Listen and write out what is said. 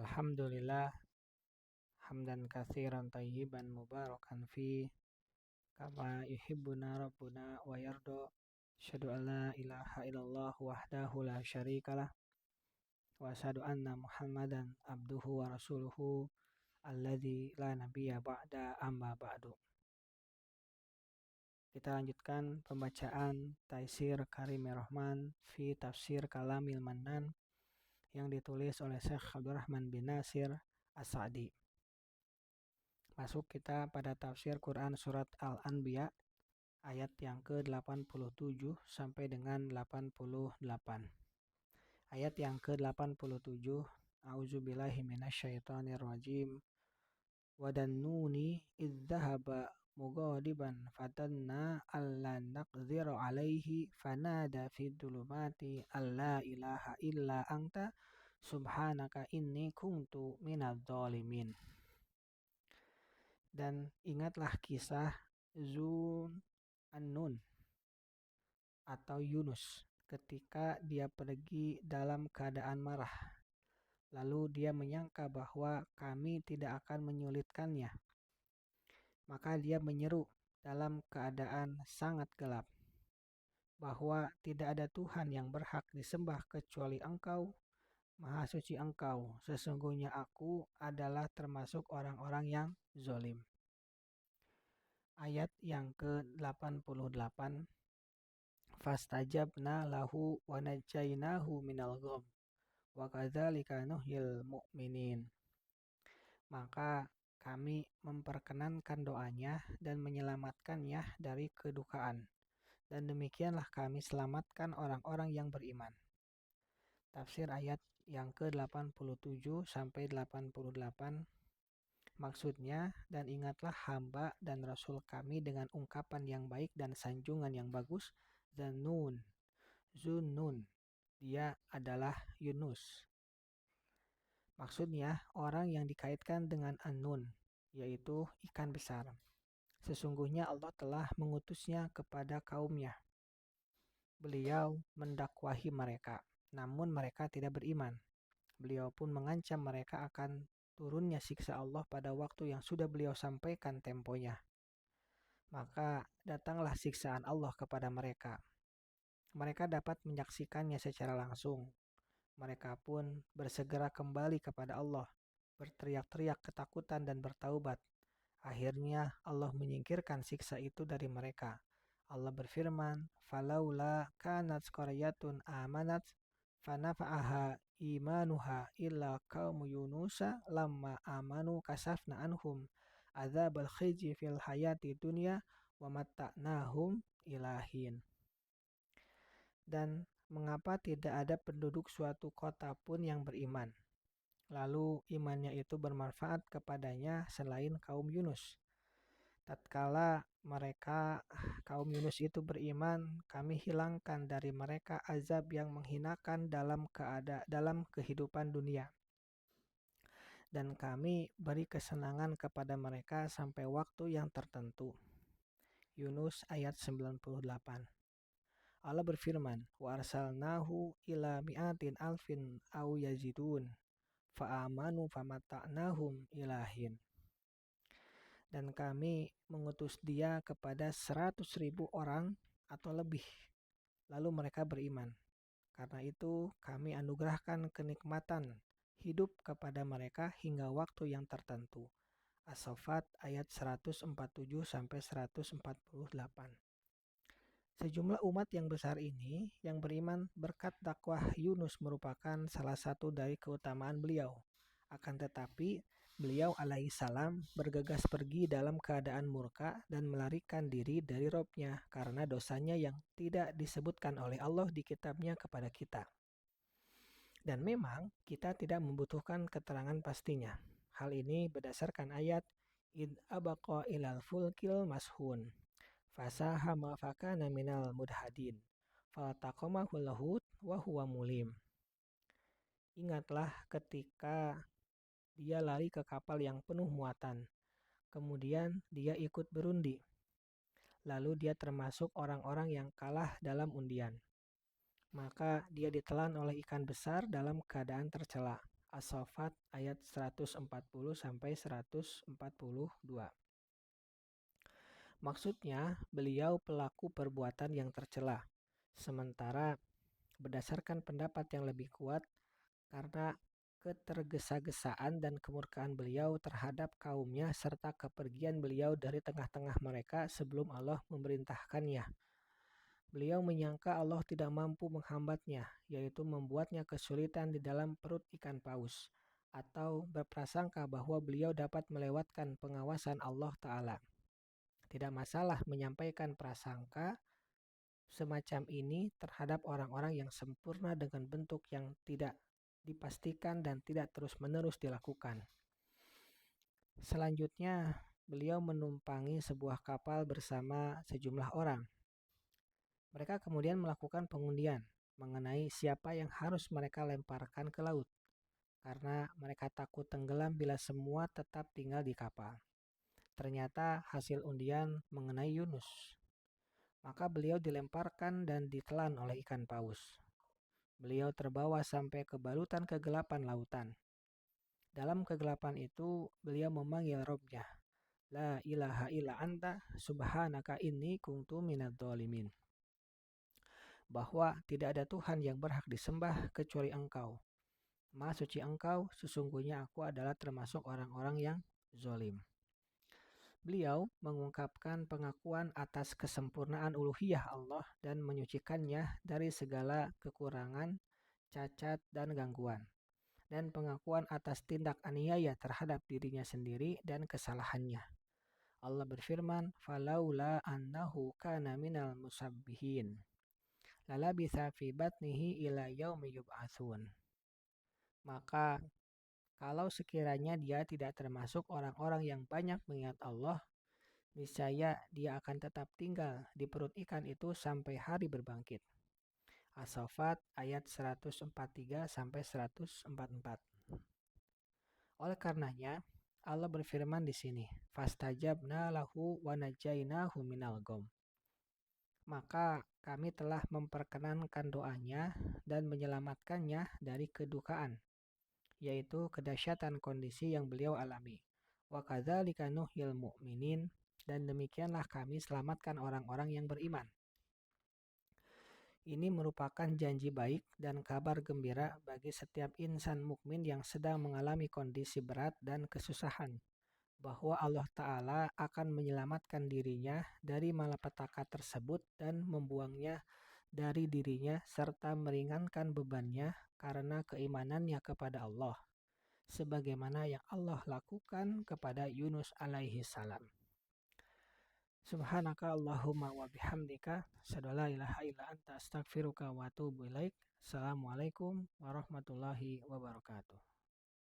Alhamdulillah hamdan katsiran tayyiban mubarakan fi kama yuhibbuna rabbuna wa yarda. Asyhadu an la ilaha illallah wahdahu la syarikalah wa asyhadu anna Muhammadan abduhu wa rasuluhu alladzi la nabiyya ba'da amma ba'du. Kita lanjutkan pembacaan Taisir Karimir Rahman fi Tafsir Kalamil Mannan yang ditulis oleh Syekh Abdurrahman bin Nasir As-Sa'di. Masuk kita pada tafsir Quran surat Al-Anbiya ayat yang ke-87 sampai dengan 88. Ayat yang ke-87, A'udzubillahi minasyaitonirrajim. Wadannuni idzahaba mughadiban fatanna allan naqdiru alaihi fanada fid dhulumati alla ilaha illa anta subhanaka inni kuntu minadz zalimin. Dan ingatlah kisah Zun An-Nun atau Yunus ketika dia pergi dalam keadaan marah. Lalu dia menyangka bahwa kami tidak akan menyulitkannya. Maka dia menyeru dalam keadaan sangat gelap bahwa tidak ada Tuhan yang berhak disembah kecuali Engkau, Maha Suci Engkau, sesungguhnya aku adalah termasuk orang-orang yang zalim. Ayat yang ke-88, Fastajabna lahu wa najjaynahu minal gham wa kadzalika nuhyil mu'minin. Maka kami memperkenankan doanya dan menyelamatkannya dari kedukaan, dan demikianlah kami selamatkan orang-orang yang beriman. Tafsir ayat yang ke-87 sampai 88, maksudnya, dan ingatlah hamba dan rasul kami dengan ungkapan yang baik dan sanjungan yang bagus. Zunnun, dia adalah Yunus. Maksudnya orang yang dikaitkan dengan An-Nun, yaitu ikan besar. Sesungguhnya Allah telah mengutusnya kepada kaumnya. Beliau mendakwahi mereka, namun mereka tidak beriman. Beliau pun mengancam mereka akan turunnya siksa Allah pada waktu yang sudah beliau sampaikan temponya. Maka datanglah siksaan Allah kepada mereka. Mereka dapat menyaksikannya secara langsung. Mereka pun bersegera kembali kepada Allah, berteriak-teriak ketakutan dan bertaubat. Akhirnya Allah menyingkirkan siksa itu dari mereka. Allah berfirman, "Falaula kanat qaryatun amanat fanafa'aha imanuha illa qaumu yunusa lamma amanu kasafna anhum adzabal khizyi fil hayati dunya wa matta'nahum ilahin." Dan mengapa tidak ada penduduk suatu kota pun yang beriman, lalu imannya itu bermanfaat kepadanya selain kaum Yunus? Tatkala mereka kaum Yunus itu beriman, kami hilangkan dari mereka azab yang menghinakan dalam kehidupan dunia. Dan kami beri kesenangan kepada mereka sampai waktu yang tertentu. Yunus ayat 98. Allah berfirman, "Wa arsalnahu ila mi'atin alfin aw yazidun fa'amanu famatta'nahum ilahin." Dan kami mengutus dia kepada 100.000 orang atau lebih, lalu mereka beriman. Karena itu kami anugerahkan kenikmatan hidup kepada mereka hingga waktu yang tertentu. As-Saffat ayat 147-148. Sejumlah umat yang besar ini yang beriman berkat dakwah Yunus merupakan salah satu dari keutamaan beliau. Akan tetapi beliau alaihissalam bergegas pergi dalam keadaan murka dan melarikan diri dari Robnya karena dosanya yang tidak disebutkan oleh Allah di kitabnya kepada kita. Dan memang kita tidak membutuhkan keterangan pastinya. Hal ini berdasarkan ayat id abaqa ilal fulkil mashun fasahama fakana minal mudhadin faltaqamahul hut wa huwa mulim. Ingatlah ketika dia lari ke kapal yang penuh muatan, kemudian dia ikut berundi, lalu dia termasuk orang-orang yang kalah dalam undian. Maka dia ditelan oleh ikan besar dalam keadaan tercela. As-Saffat ayat 140-142. Maksudnya, beliau pelaku perbuatan yang tercela. Sementara berdasarkan pendapat yang lebih kuat, karena ketergesa-gesaan dan kemurkaan beliau terhadap kaumnya serta kepergian beliau dari tengah-tengah mereka sebelum Allah memerintahkannya. Beliau menyangka Allah tidak mampu menghambatnya, yaitu membuatnya kesulitan di dalam perut ikan paus, atau berprasangka bahwa beliau dapat melewatkan pengawasan Allah Ta'ala. Tidak masalah menyampaikan prasangka semacam ini terhadap orang-orang yang sempurna dengan bentuk yang tidak dipastikan dan tidak terus-menerus dilakukan. Selanjutnya, beliau menumpangi sebuah kapal bersama sejumlah orang. Mereka kemudian melakukan pengundian mengenai siapa yang harus mereka lemparkan ke laut, karena mereka takut tenggelam bila semua tetap tinggal di kapal. Ternyata hasil undian mengenai Yunus. Maka beliau dilemparkan dan ditelan oleh ikan paus. Beliau terbawa sampai ke balutan kegelapan lautan. Dalam kegelapan itu, beliau memanggil Rabb-Nya, La ilaha illa anta subhanaka inni kuntu minadz dzalimin. Bahwa tidak ada Tuhan yang berhak disembah kecuali Engkau. Maha suci Engkau, sesungguhnya aku adalah termasuk orang-orang yang zalim. Beliau mengungkapkan pengakuan atas kesempurnaan uluhiyah Allah dan menyucikannya dari segala kekurangan, cacat, dan gangguan. Dan pengakuan atas tindak aniaya terhadap dirinya sendiri dan kesalahannya. Allah berfirman, "Falaula annahu kana minal musabbihin, lalabitha fi batnihi ila yaumi yub'atsun." Maka kalau sekiranya dia tidak termasuk orang-orang yang banyak mengingat Allah, niscaya dia akan tetap tinggal di perut ikan itu sampai hari berbangkit. As-Saffat ayat 143-144. Oleh karenanya, Allah berfirman di sini, "Fastajabna lahu wa najainahu minal gham." Maka kami telah memperkenankan doanya dan menyelamatkannya dari kedukaan, yaitu kedahsyatan kondisi yang beliau alami. Wa kadzalika nuhyil mu'minin, dan demikianlah kami selamatkan orang-orang yang beriman. Ini merupakan janji baik dan kabar gembira bagi setiap insan mukmin yang sedang mengalami kondisi berat dan kesusahan, bahwa Allah Ta'ala akan menyelamatkan dirinya dari malapetaka tersebut dan membuangnya dari dirinya serta meringankan bebannya karena keimanannya kepada Allah, sebagaimana yang Allah lakukan kepada Yunus alaihi salam. Subhanaka Allahumma wa bihamdika, asyhadu an la ilaha illa anta, astaghfiruka wa atubu ilaik. Assalamualaikum warahmatullahi wabarakatuh.